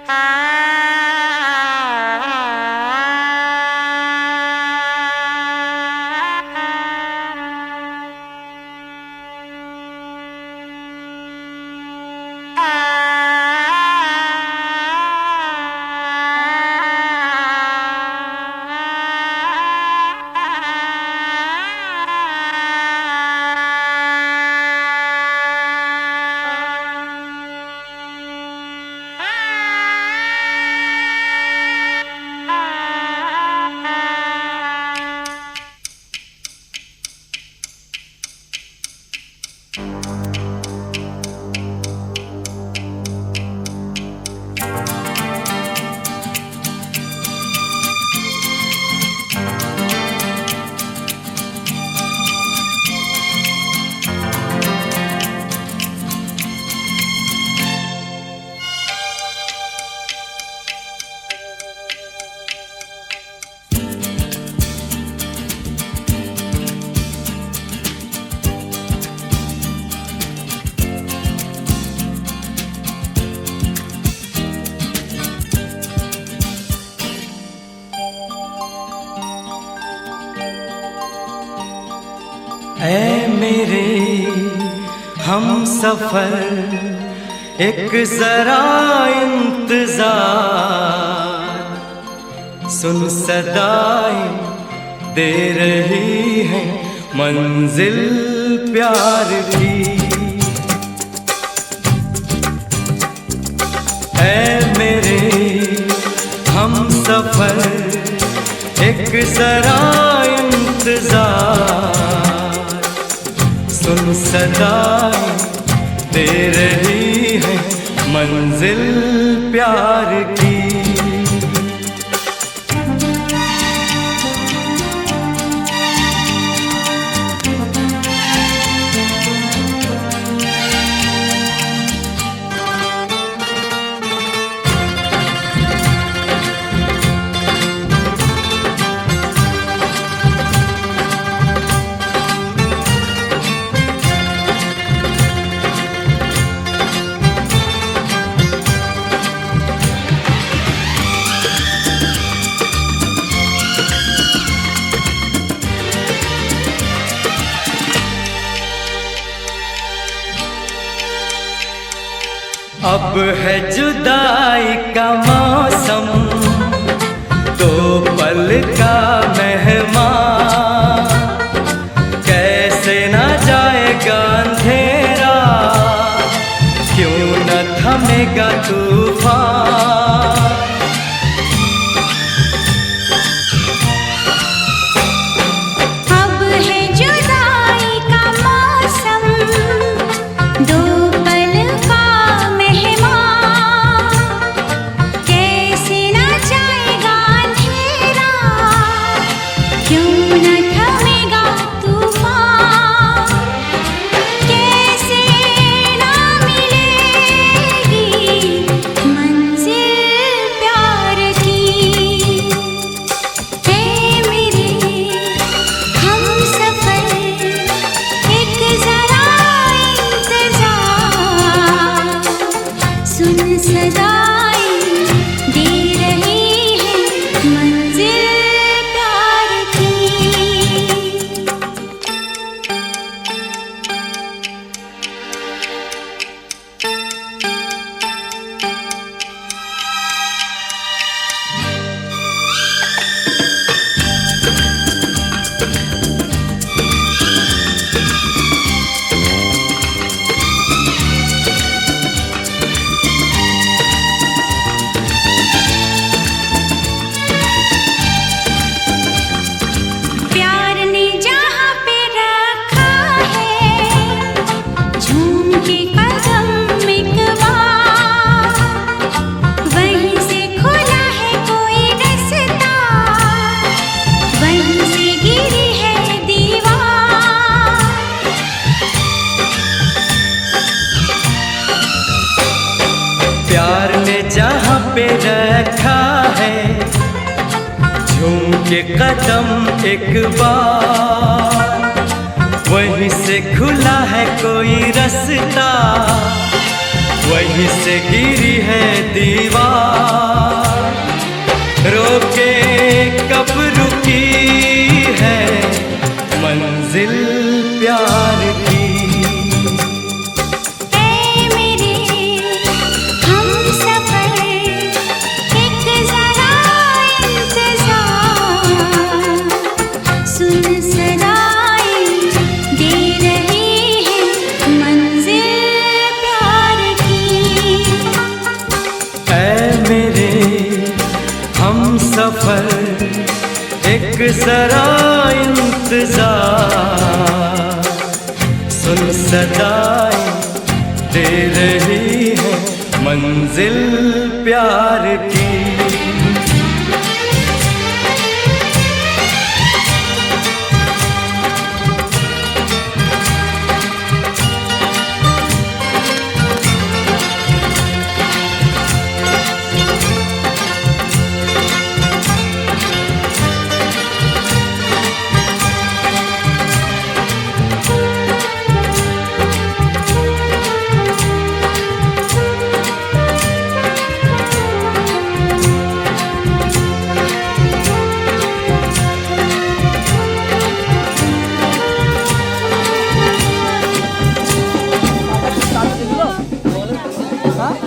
ऐ मेरे हम सफर एक जरा इंतजार, सुन सदाएं दे रही है मंजिल प्यार की। ऐ मेरे हम सफर एक जरा इंतजार, सुन सदाएं दे रही है मंजिल प्यार की। अब है जुदाई का मौसम, दो पल का मेहमान, कैसे ना जाएगा अंधेरा, क्यों न थमेगा तूफान। प्यार ने जहाँ पे रखा है झूम के कदम एक बार, वहीं से खुला है कोई रास्ता, वहीं से गिरी है दीवार, रोके कब रुकी है मंजिल प्यार की। सफर एक जरा इंतजार, सुन सदाएं दे रही है मंजिल प्यार की। सा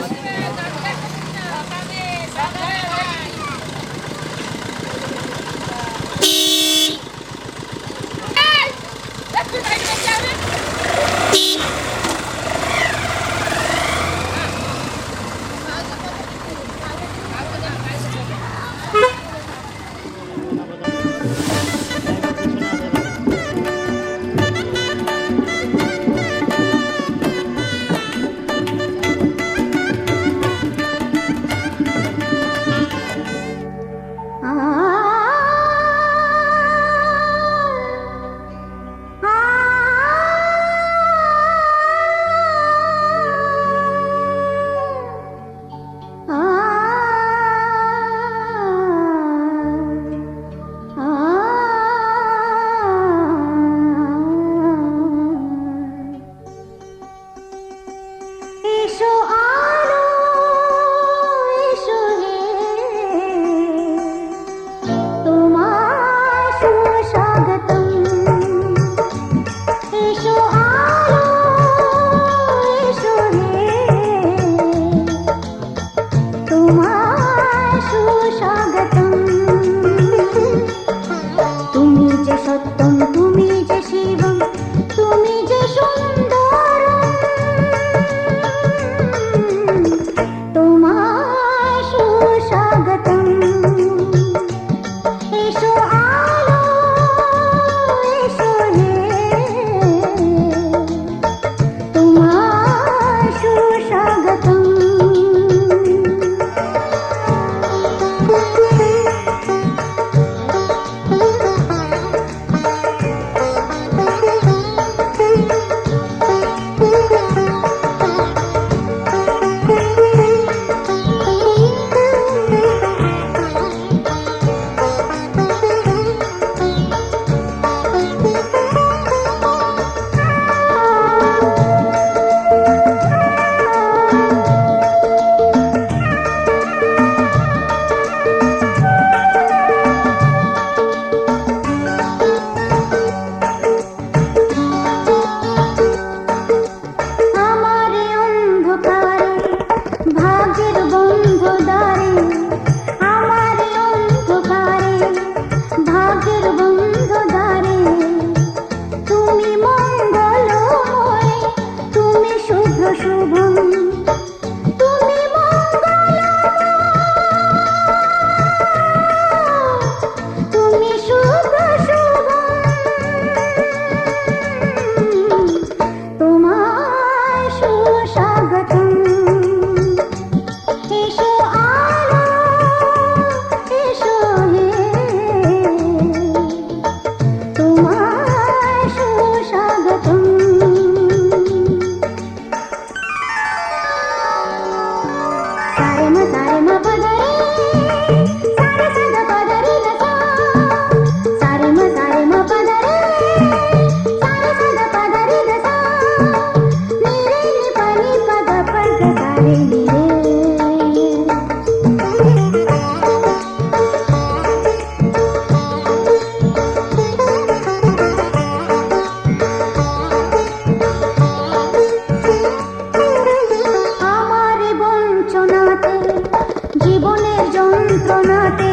জীবনের যন্ত্রণাতে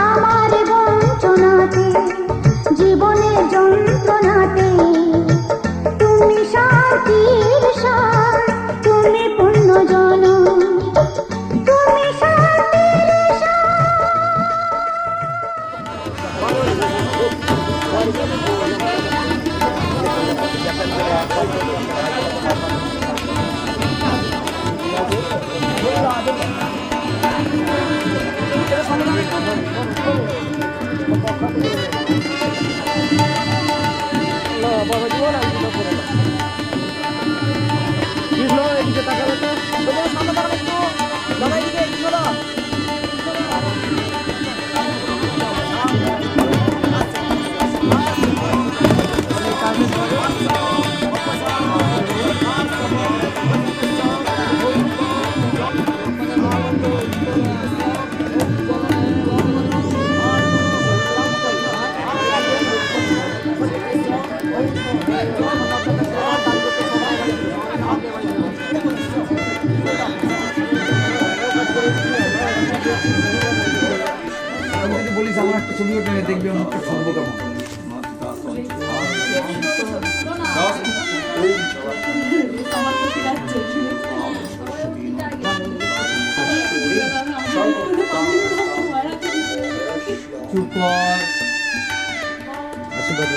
আমার বঞ্চনাতে জীবনের যন্ত্রণাতে তুমি শান্তির সার তুমি পূর্ণ জনম তুমি শান্তির সার বলিস আমার একটা ছবি ওঠে দেখবি আমার সম্ভব কেমন চুপ কর আশীর্বাদ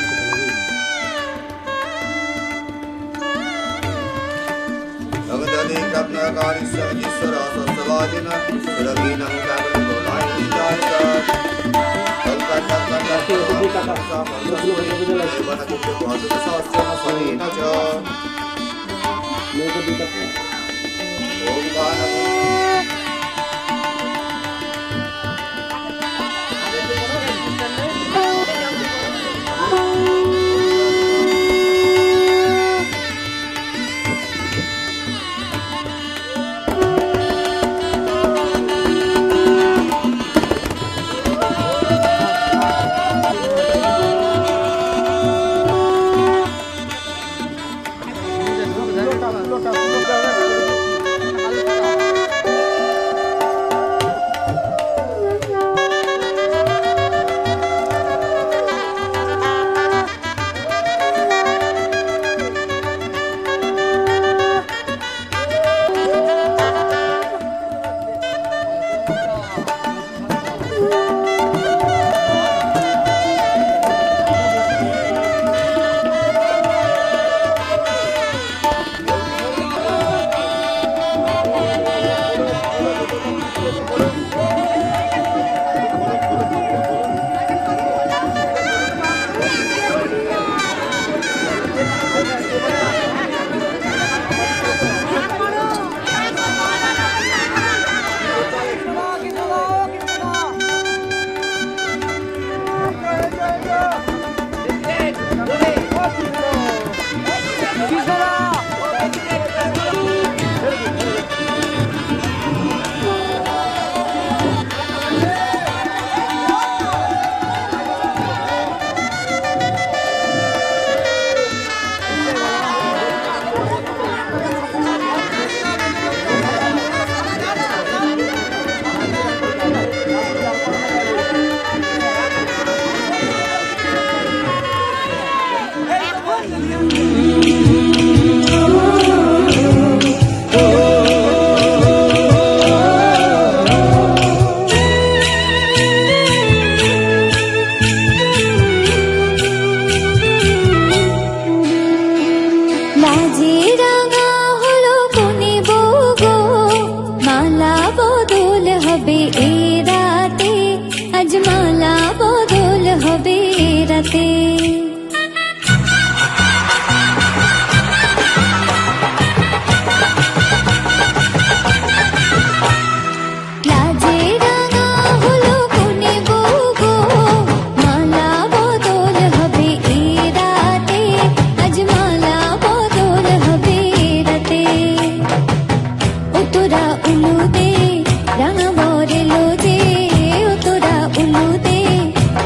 তোরা উলুদে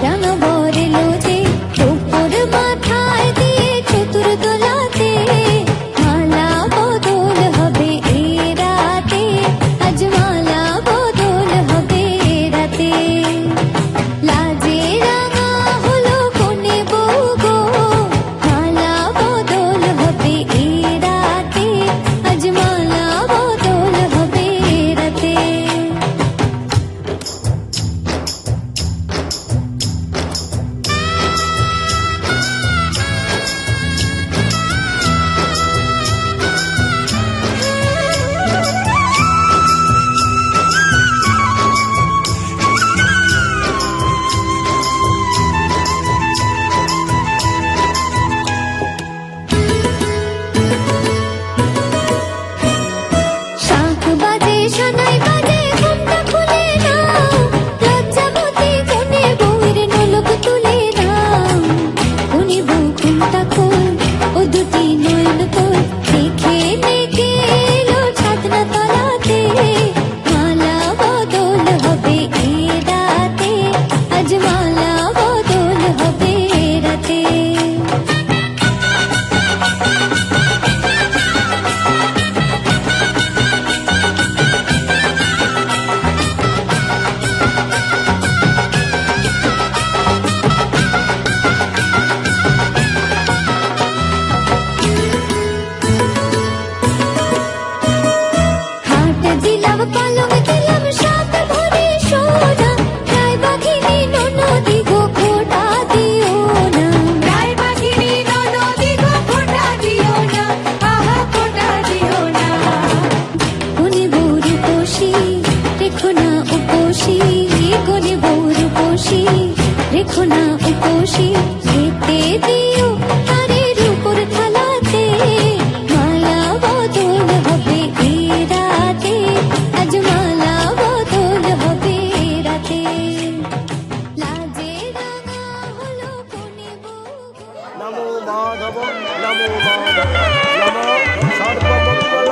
রাঙা বরে লোজে খুশি রেখো না উপসী খেতে দিও তারের উপর থালাতে মালা বদল হবে এ রাতে আজ মালা বদল হবে এ রাতে লাজে রাঙা হলো কোনে বুক নমো মাধব নমো মাধব নমো সর্বমঙ্গল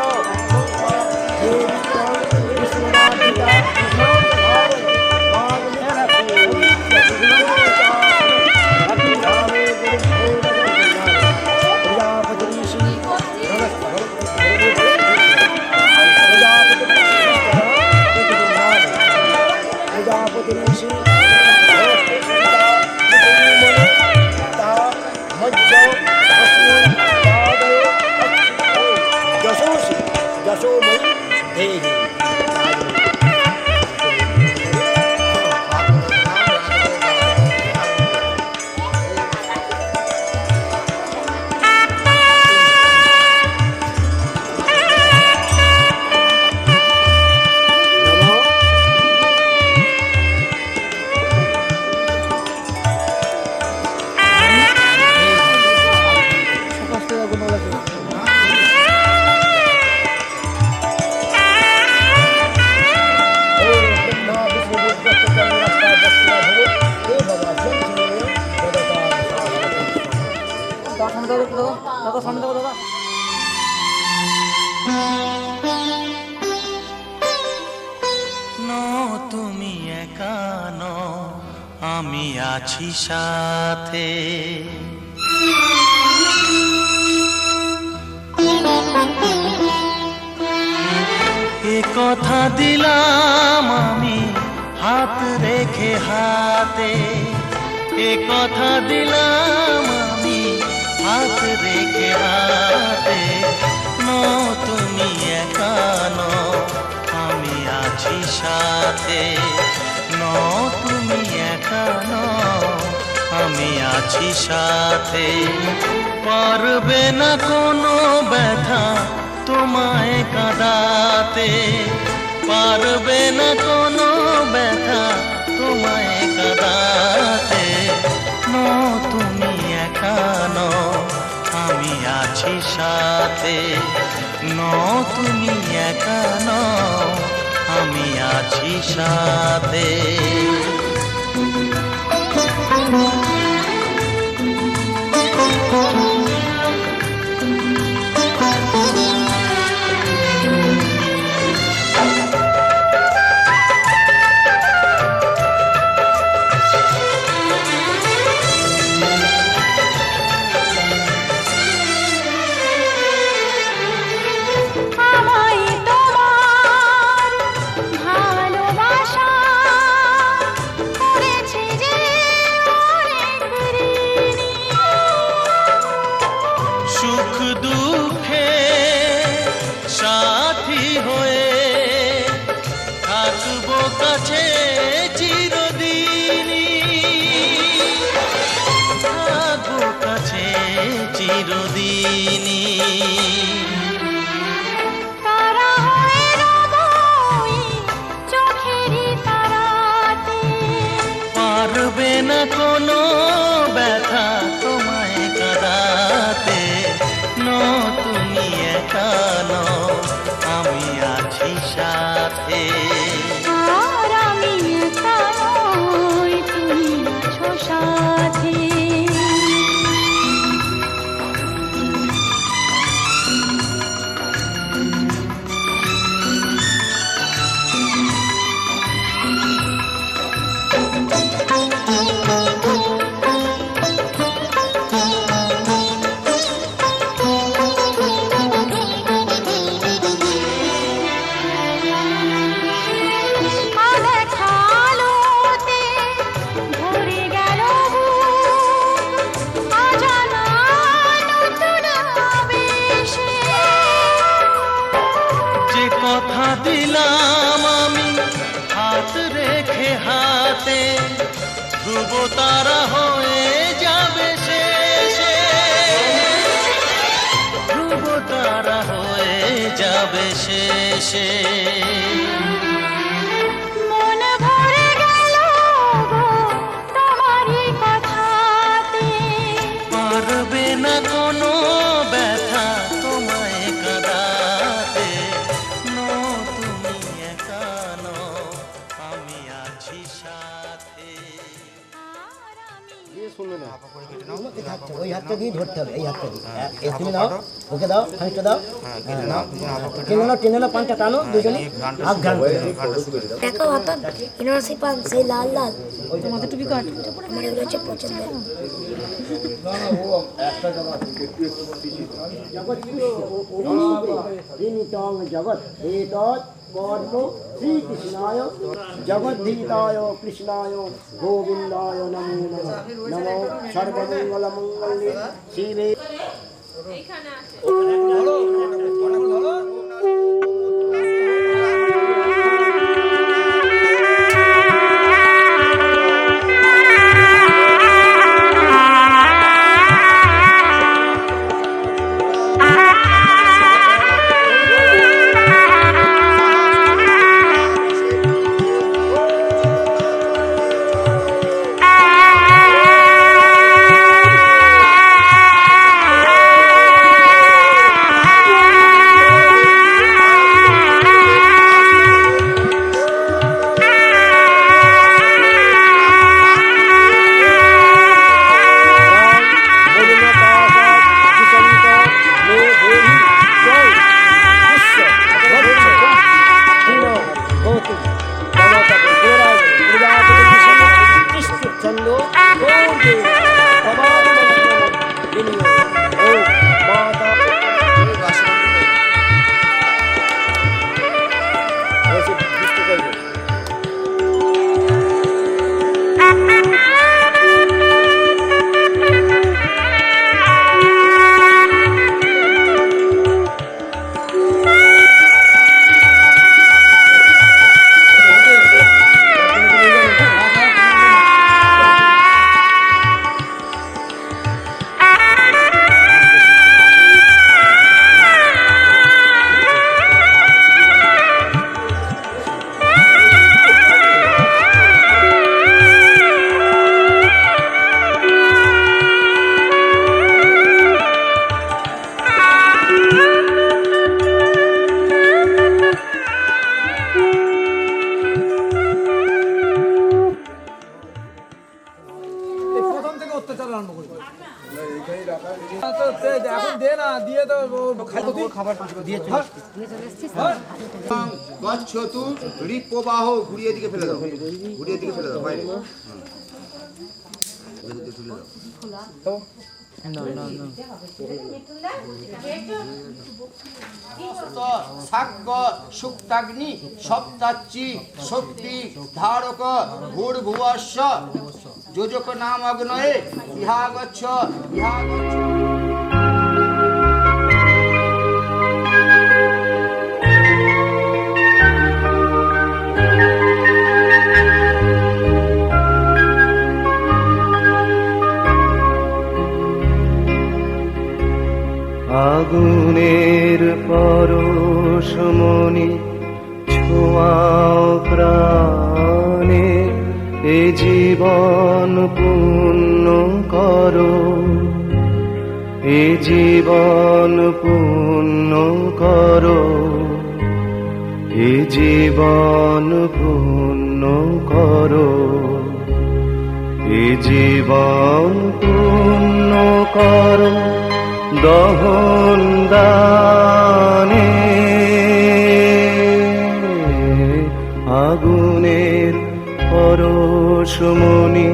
তুমি একা নও আমি আছি সাথে এ কথা দিলাম আমি হাত রেখে হাতে এ কথা দিলাম আমি হাত রেখে হাতে নো তুমি একা নও আমি আছি সাথে নো তুমি একা নও আমি আছি সাথে পারবে না কোনো ব্যথা তোমায় কাঁদাতে পারবে না কোনো ব্যথা তোমায় কাঁদাতে নো তুমি একা নও আমি আছি সাথে নো তুমি একা নও আমি আছি সাথে চিরদিনী তারা হয়ে রব ওই চোখেরই তারাতে পারবে না কোনো ব্যথা তোমায় কাঁদাতে নো তুমি একা নও আমি আছি সাথে আর আমি একা নই তুমি আছো সাথে কথা দিলাম আমি হাত রেখে হাতে ধ্রুব তারা হয়ে যাবে শেষে ধ্রুব তারা হয়ে যাবে শেষে মন ভরে গেল গো হাতে থাকছে, ওই হাতটা দিয়ে ধরতে হবে, এই হাতটা দিয়ে। এই তুমি নাও, ওকে দাও, খানিকটা দাও, নাও, টেনে নাও, পানটা টানো দুজনে, হাত ঘান করে দাও। দেখো হাতন ইউনিভার্সিটি পান সেই লাল লাল তোমাদের টুপি কাট আমার এগুলো হচ্ছে পছন্দের। জগৎ কর্ম শ্রীকৃষ্ণায় জগদ্ধীতায় কৃষ্ণায় গোবিন্দায় নমো নমঃ। নমো সর্বমঙ্গল মঙ্গলে শিবে। এখন দে না, দিয়ে তো খাবার দিয়ে গচ্ছতু হৃৎপ্রবাহ ঘুরিয়ে দিকে ফেলে দাও, ঘুরিয়ে দিকে ফেলে দাও বাইরে। তুলে দাও। সাক্য সুক্তাগ্নি সপ্তাচ্চি শক্তি ধারক ভূর্ভুবস্য যোজক নাম অগ্নয়ে ইহা গচ্ছ ইহা গচ্ছ। আগুনের পরশমণি ছোঁয়াও প্রাণে, এ জীবন পূর্ণ করো, এ জীবন পূর্ণ করো, এ জীবন পূর্ণ করো, এ জীবন পূর্ণ করো দহন দানে। আগুনের পরশমণি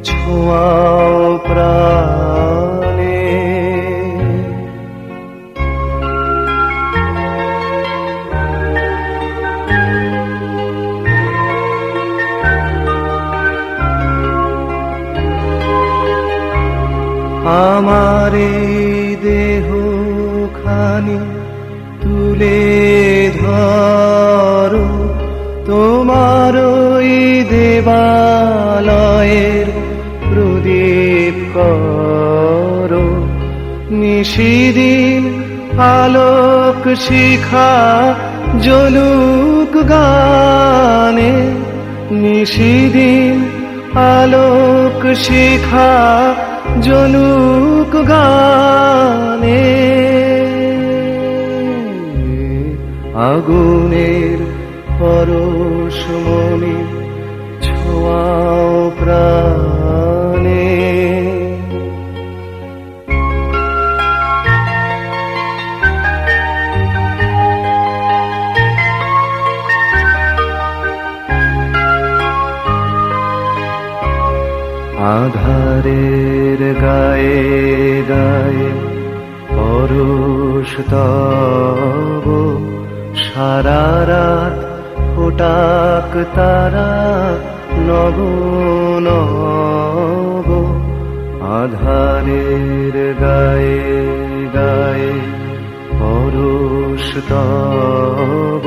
ছোঁয়াও প্রাণে। আমার এই দেহ খানি তুলে ধরো, তোমার ওই দেবালয়ের প্রদীপ করো। নিশিদিন আলোক শিখা জ্বলুক গানে, নিশিদিন আলোক শিখা জ্বলুক গানে। আগুনের পরশমণি ছোঁয়াও প্রাণে। আধারের গায়ে গায়ে পরশ তব, সারা রাত ফোটাক তারা নব নব। আধারের গায়ে গায়ে পরশ তব,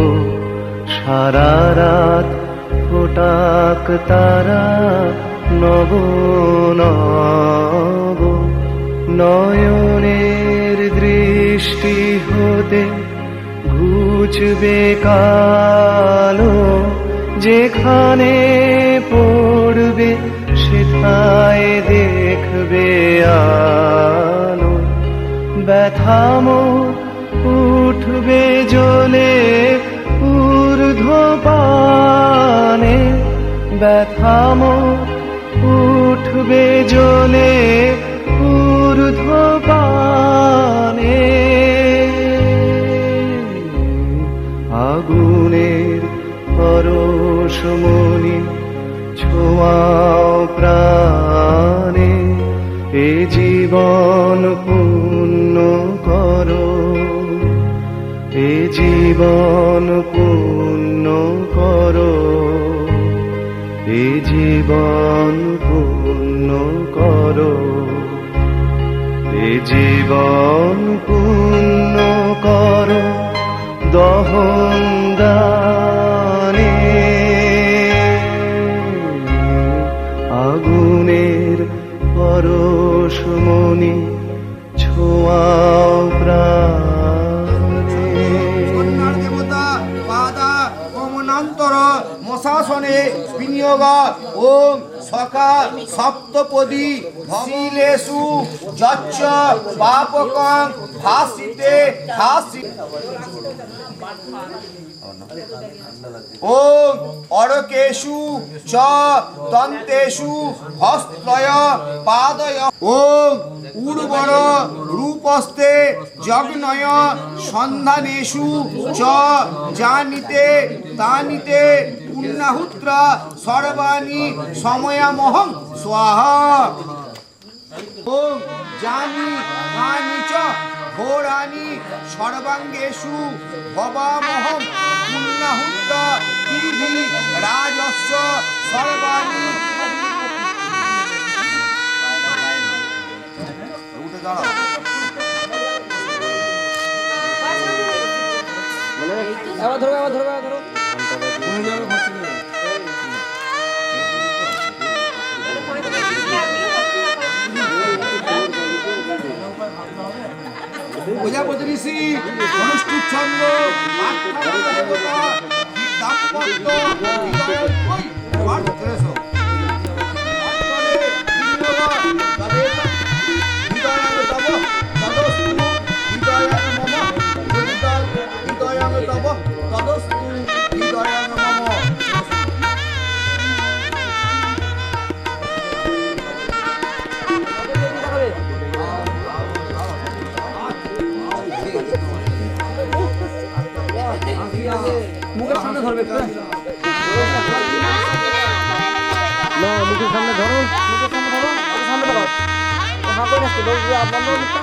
সারা রাত ফোটাক তারা নব নব। নয়নের দৃষ্টি হতে ঘুচবে কালো, যেখানে পড়বে সেথায় দেখবে আলো। ব্যথা মোর উঠবে জ্বলে ঊর্ধ্বপানে, ব্যথা মোর উঠবে জ্বলে ঊর্ধ্বপানে। আগুনের পরশমণি ছোঁয়াও প্রাণে, এ জীবন পূর্ণ করো, এ জীবন পূর্ণ করো, এ জীবন পূর্ণ করো, এ জীবন পূর্ণ করো দহন দানে। আগুনের পরশমণি ছোঁয়াও প্রাণে। কন্যার দেবতা পাদা কমনান্তর মশাসনে বিনিয়োগ। ওম সখা সপ্তপদী শিলেষু যচ্চ পাপকং ভাসিতে ভাসি। ওম অরকেষু চ দন্তেষু হস্তয় পাদয়। ওম উর্বর রূপস্তে যজ্ঞয় সন্ধানেষু চ জানিতে তানিতে পুণ্যাহুত্র সর্বাণি সময়ামহং স্বাহা। ওম জানি তানি চ ঘোরানি সর্বাঙ্গেষু ভবামহং পুণ্যাহুত্র তিভি রাজস্ব সর্বাণি। উঠে দাঁড়াও। আবার ধরো আবার ধরো আবার ধরো। প্রজাপতি ঋষি অনুষ্ঠিত ছন্দ মুখের সামনে ধরবে একটু। না মুখের সামনে ধরো, মুখের সামনে ধরো, সামনে ধরো। হাতে নষ্ট করবে আপনার মুখটা।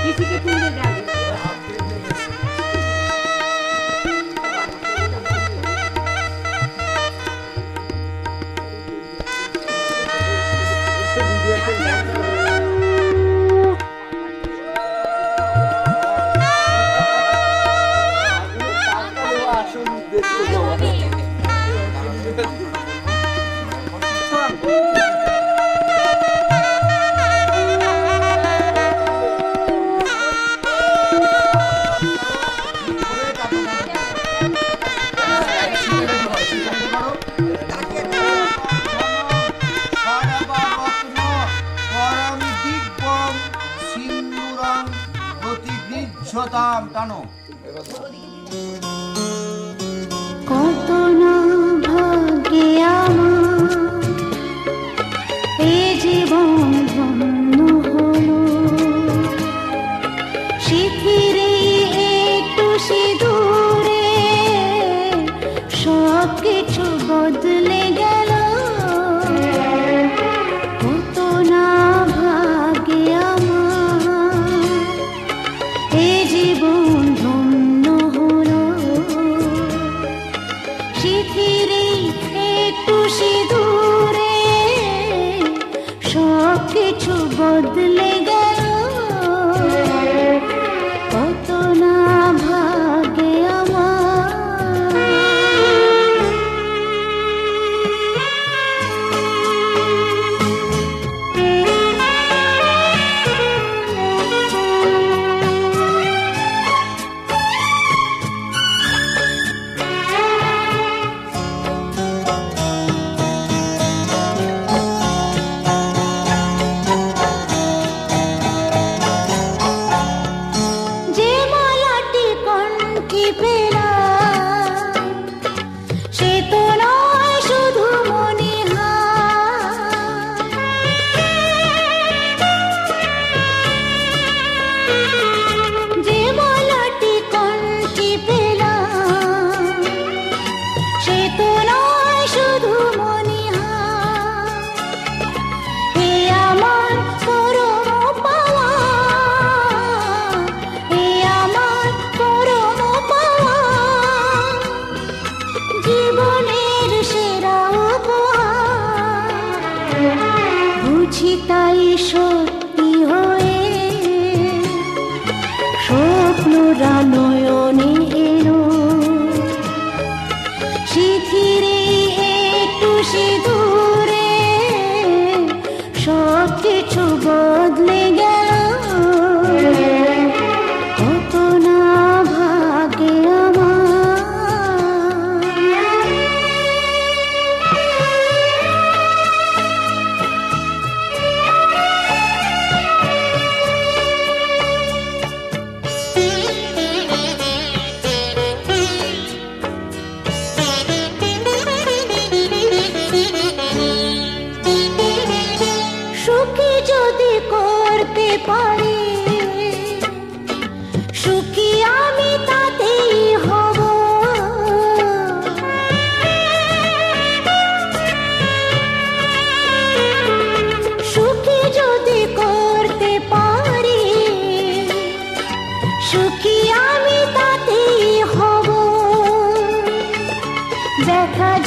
কিসিকে তুলে দেয়। টানো। কত না ভাগ্যে আমার এ জীবন ধন্য হলো, শিথিরে একটু সিঁদুর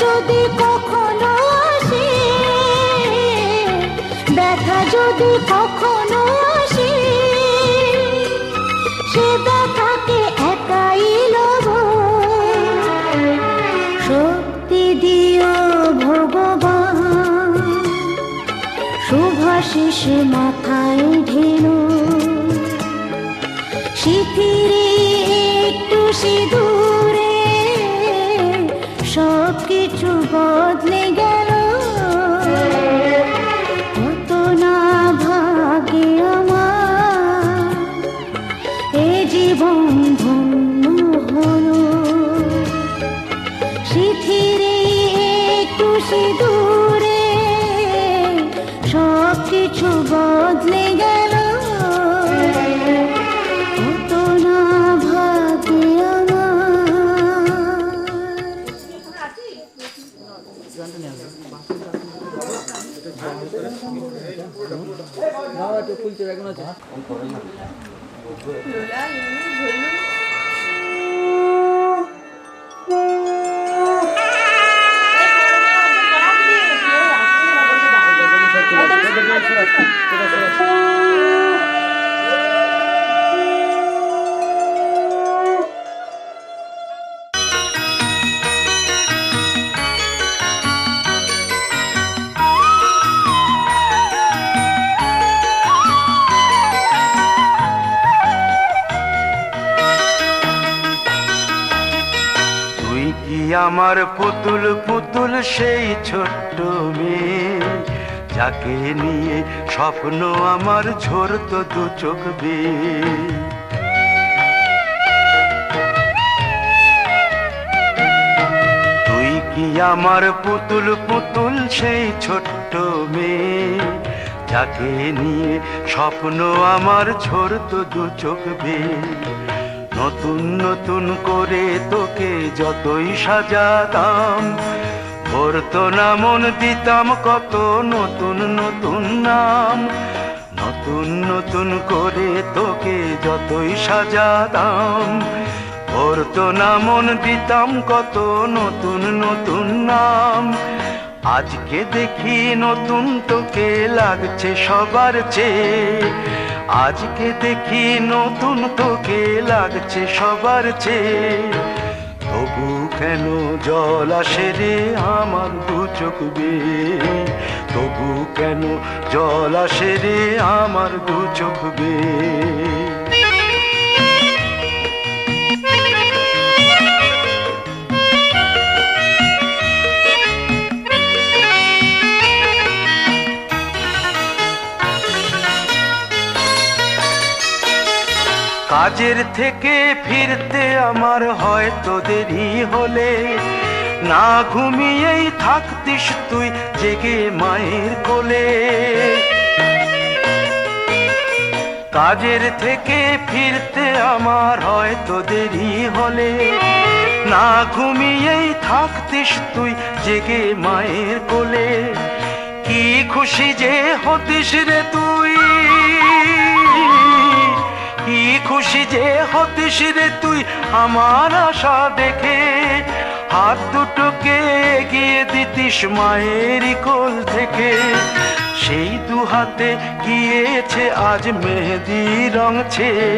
যদি কখনো আসে, ব্যথা যদি কখনো আসে, সে ব্যথাকে একাই লব। শক্তি দিও ভগবান, শুভাশিস মাথায় ঢেলো, শিথিরে একটু সিঁদুরে সব কিছু বদলে গেল। কত না ভাগে আমার এ জীবন ধন্য হলো। শিথিরে একটু সিঁদুরে সব কিছু বদলে গেল। কত না ভাগে একটু ফুলতে এখন আছে। আমার পুতুল পুতুল সেই ছোট্ট মেয়ে, যাকে নিয়ে স্বপ্ন আমার ঝরতো দু চোখ বেয়ে। তুই কি আমার পুতুল পুতুল সেই ছোট্ট মেয়ে, যাকে নিয়ে স্বপ্ন আমার ঝরতো দু চোখ বেয়ে। নতুন নতুন করে তোকে যতই সাজাতাম, ভরতো না মন দিতাম কত নতুন নতুন নাম। নতুন নতুন করে তোকে যতই সাজাতাম, ভরতো না মন দিতাম কত নতুন নতুন নাম। আজকে দেখি নতুন তোকে লাগছে সবার চেয়ে, আজকে দেখি নতুন তোকে লাগছে সবার চেয়ে। তবু কেন জল আসে রে আমার দু চোখ বেয়ে, তবু কেন জল আসে রে আমার দু চোখ বেয়ে। কাজের থেকে ফিরতে আমার হয়তো দেরি হলে, না ঘুমিয়েই থাকতিস তুই জেগে মায়ের কোলে। কাজের থেকে ফিরতে আমার হয়তো দেরি হলে, না ঘুমিয়েই থাকতিস তুই জেগে মায়ের কোলে। কি খুশি যে হতিস রে তুই, কি খুশি যে হতিস রে তুই আমার আশা দেখে। হাত দুটোকে এগিয়ে দিতিস মায়েরই কোল থেকে, সেই দু হাতে গিয়েছে আজ মেহেদি রং ছেয়ে।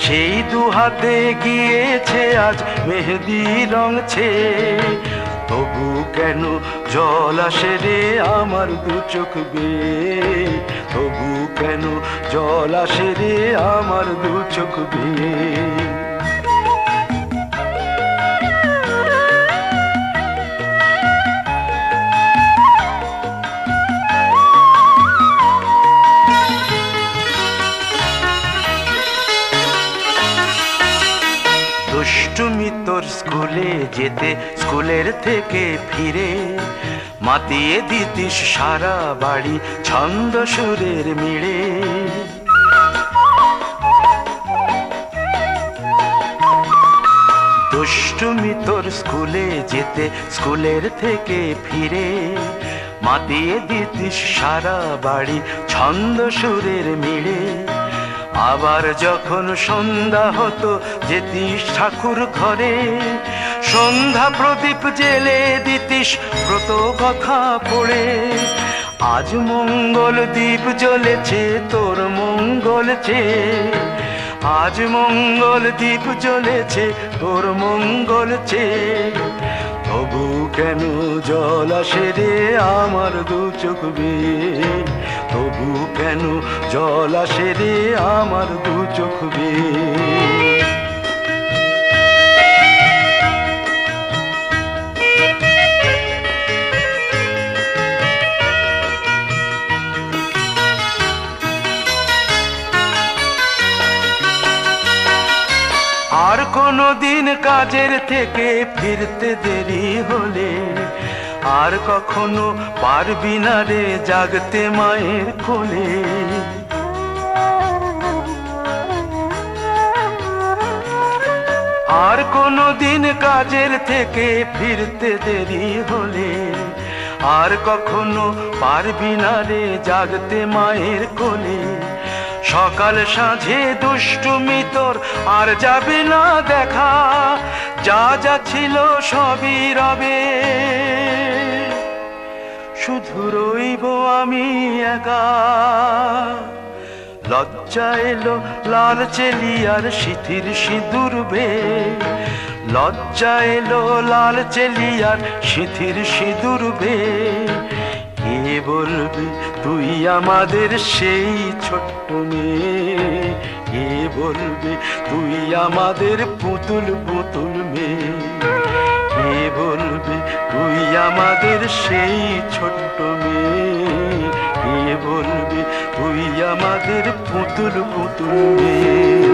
সেই দু হাতে গিয়েছে আজ মেহেদি রং ছেয়ে। তবু কেন জল আসে রে আমার দু চোখ বেয়ে, তবু কেন জল আসে রে আমার দু চোখ বেয়ে। দুষ্টুমি তোর স্কুলে যেতে, স্কুলের থেকে ফিরে মাতিয়ে দিতিস সারা বাড়ি ছন্দ সুরের মিড়ে। দুষ্টুমি তোর স্কুলে যেতে, স্কুলের থেকে ফিরে মাতিয়ে দিতিস সারা বাড়ি ছন্দ সুরের মিড়ে। আবার যখন সন্ধ্যা হতো যেতিস ঠাকুর ঘরে, সন্ধ্যা প্রদীপ জেলে দিতিস ব্রত কথা পড়ে। আজ মঙ্গল দ্বীপ জ্বলেছে তোর মঙ্গল চেয়ে, আজ মঙ্গল দ্বীপ জ্বলেছে তোর মঙ্গল চেয়ে। তবু কেন জল আসে রে আমার দু চোখ বেয়ে, তবু কেন জল আসে রে আমার দু চোখ বেয়ে। আর কোনো দিন কাজের থেকে ফিরতে দেরি হলে, আর কখনো পারবি না রে জাগতে মায়ের কোলে। আর কোনো দিন কাজের থেকে ফিরতে দেরি হলে, আর কখনো পারবি না রে জাগতে মায়ের কোলে। সকাল সাঁঝে দুষ্টুমি তোর আর যাবে না দেখা, যা যা ছিল সবই রবে, শুধু রইব আমি একা। লজ্জা এলো লাল চেলিয়ার সিথির সিঁদুর বে, লজ্জা এলো লাল চেলিয়ার সিথির সিঁদুর বে। কে বলবে তুই আমাদের সেই ছোট্ট মেয়ে, কে বলবে তুই আমাদের পুতুল পুতুল মেয়ে, কে বলবে তুই আমাদের সেই ছোট্ট মেয়ে, কে বলবে তুই আমাদের পুতুল পুতুল মেয়ে।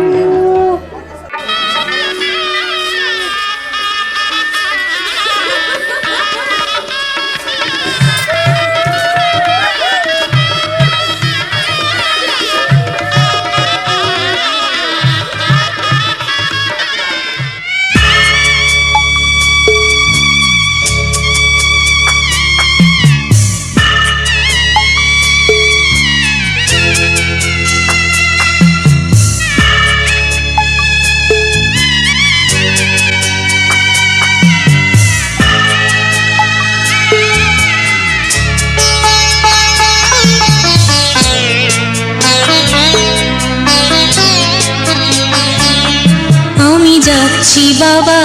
যাচ্ছি বাবা,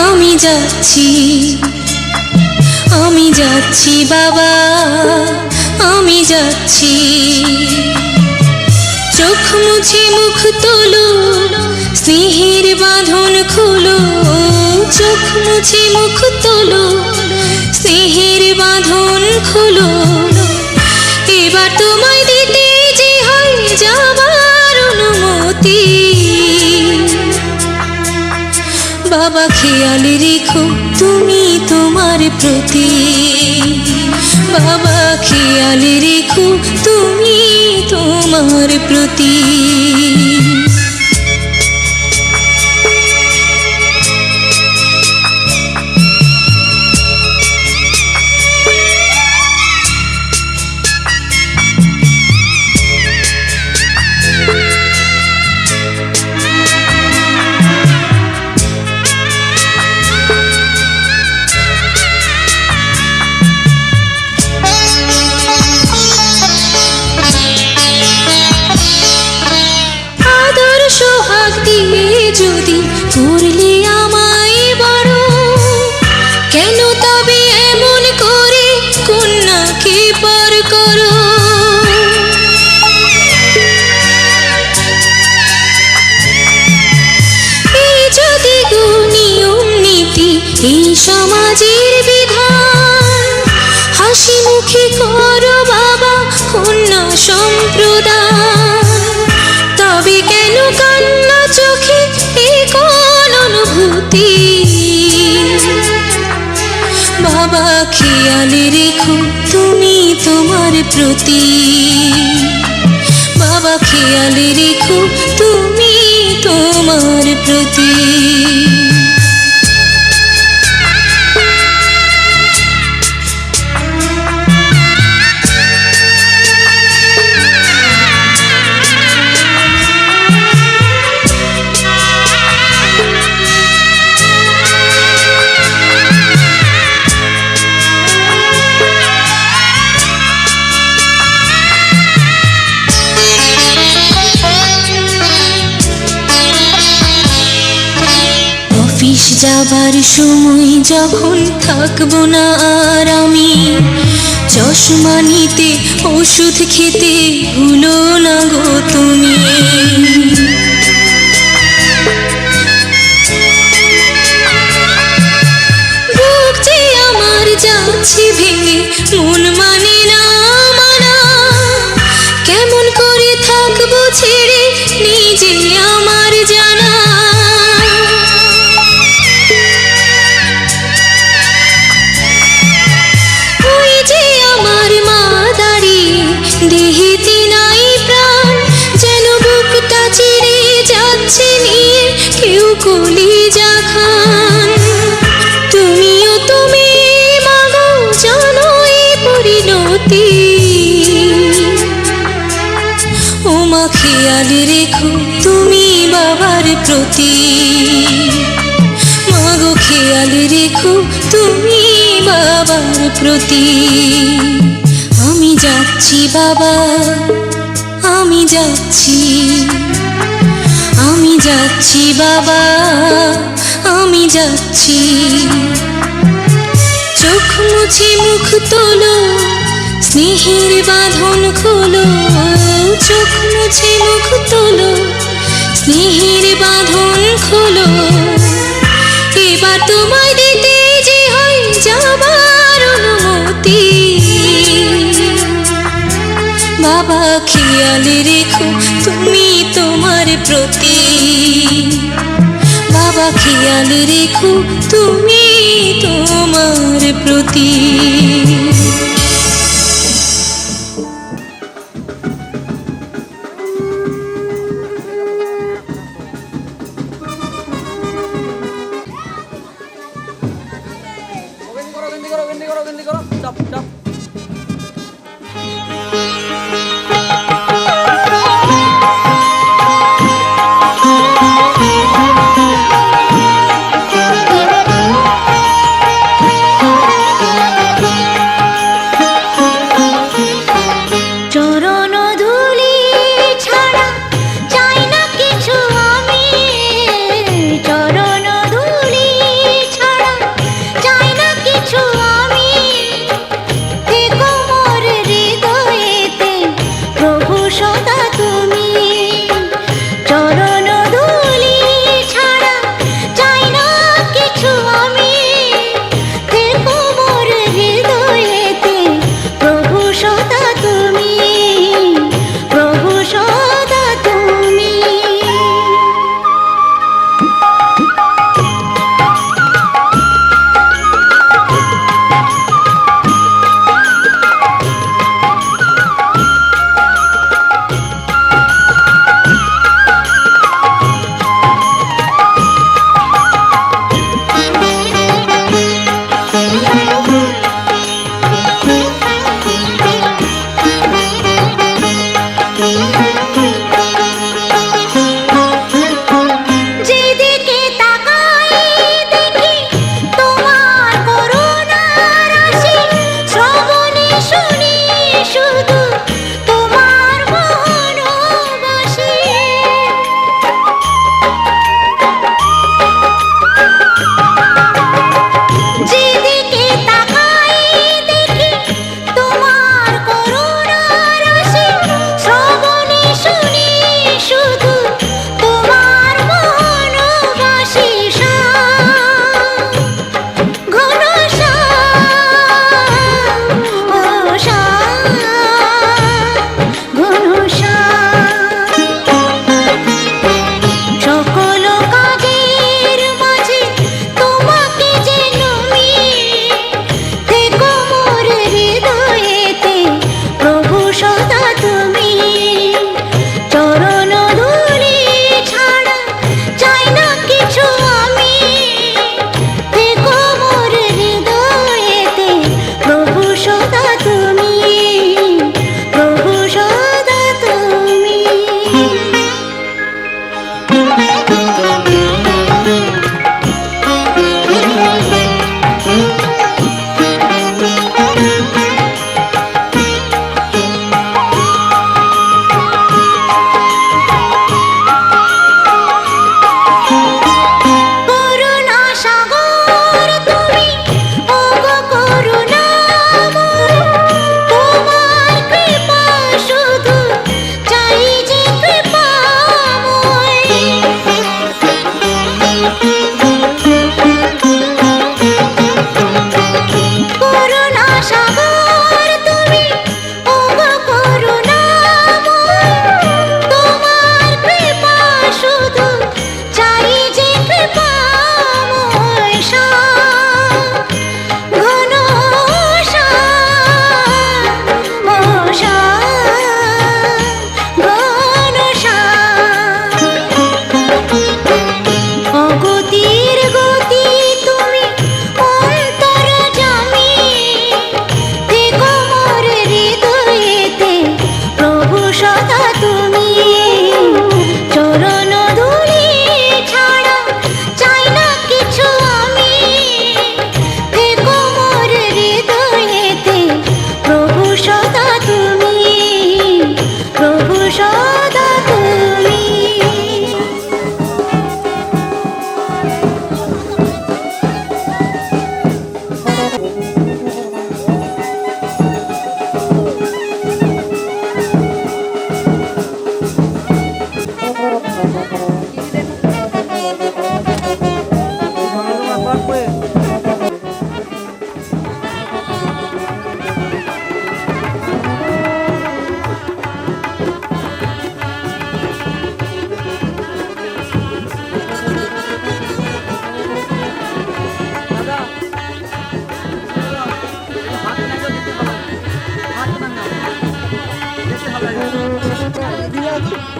আমি যাচ্ছি, আমি যাচ্ছি বাবা, আমি যাচ্ছি। চোখ মুছে মুখ তোলো, স্নেহের বাঁধন খোলো, চোখ মুছে মুখ তোলো, স্নেহের বাঁধন খোলো। এবার তোমায় দিতে যে হয় যাবার অনুমতি, বাবা খেয়াল রেখো তুমি তোমার প্রতি, বাবা খেয়াল রেখো তুমি তোমার প্রতি। যদি করলে আমায় বড়, কেন তবে এমন করে কন্যাকে পর করো। এই যদি নিয়ম নীতি এই সমাজের বিধান, হাসি মুখে করো বাবা কন্যা সম্প্রদান। তবে কেন কান্না চোখে এই কোন অনুভূতি, বাবা খেয়াল রেখো তুমি তোমার প্রতি, বাবা খেয়াল রেখো তুমি তোমার প্রতি। যাবার সময় যখন থাকবো না আর আমি, চশমা নিতে ওষুধ খেতে ভুলো না গো তুমি। বুক যে আমার যাচ্ছে ভেঙে, মন মানে না মানা, কেমন করে থাকবো ছেড়ে নিজে আমার জানা। ওই যে আমার মা দাঁড়িয়ে, দেহেতে নাই প্রাণ, যেন বুকটা চিরে যাচ্ছে নিয়ে কেউ কলিজা খান। তুমিও তুমি মাগো জানো এই পরিণতি, ও মা খেয়াল রেখো তুমি বাবার প্রতি, মাগো খেয়াল রেখো তুমি বাবার প্রতি। আমি যাচ্ছি বাবা, আমি যাচ্ছি, আমি যাচ্ছি বাবা, আমি যাচ্ছি। চোখ মুছে মুখ তোলো, স্নেহের বাঁধন খোলো, চোখ মুছে মুখ তোলো, স্নেহের বাঁধন খোলো। এবার তোমায় দিতে যে হয় যাবার অনুমতি, বাবা খেয়াল রেখো তুমি তোমার প্রতি, বাবা খেয়াল রেখো তুমি তোমার প্রতি।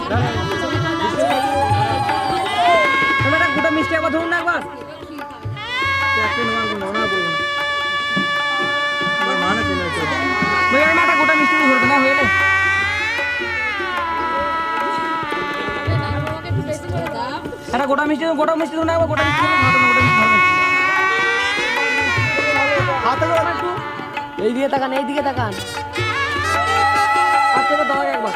তুমি একটা গোটা মিষ্টি একবার ধরুন না একবার একটা গোটা মিষ্টি ধরবে না হয়ে একটা গোটা মিষ্টি ধরুন একবার গোটা মিষ্টি হাতে ধরুন একটু এই দিকে তাকান এইদিকে তাকান হাতে দাও একবার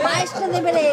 পায়েসটা দেবে রে